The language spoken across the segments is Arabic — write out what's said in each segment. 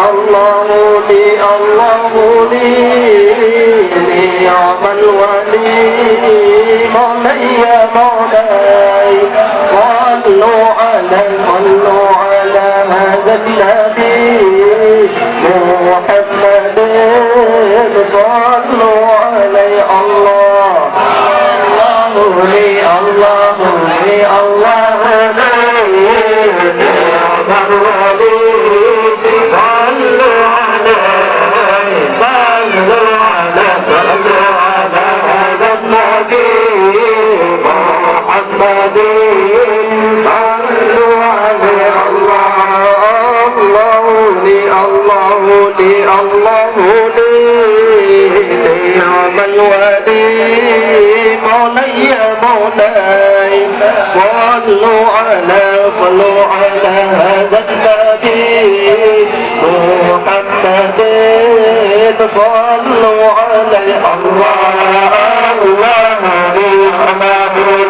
الله لي الله لي نعم الولي مولاي مولاي صلوا على هذا النبي محمد صلوا عليه الله لي الله لي الله لي نعم الولي صلوا عليه صلوا على هذا النبي محمد صلوا عليه الله لي الله لي الله لي نعم الولي مولاي مولاي صلوا على هذا النبي محمد صلوا عليه الله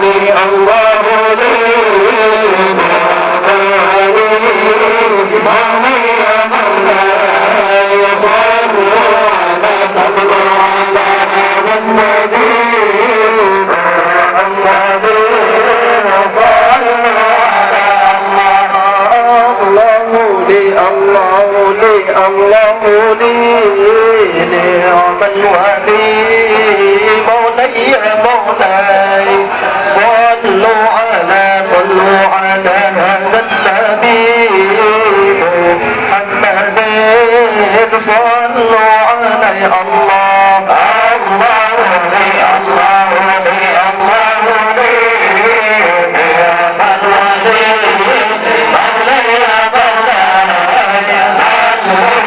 لي الله لي الله لي مولاي صلوا على هذا النبي محمد الله لي نعم الولي مولاي مولاي صلوا على هذا النبي محمد صلوا عليه الله لي الله لي الله لي نعم الولي مولاي مولاي صلوا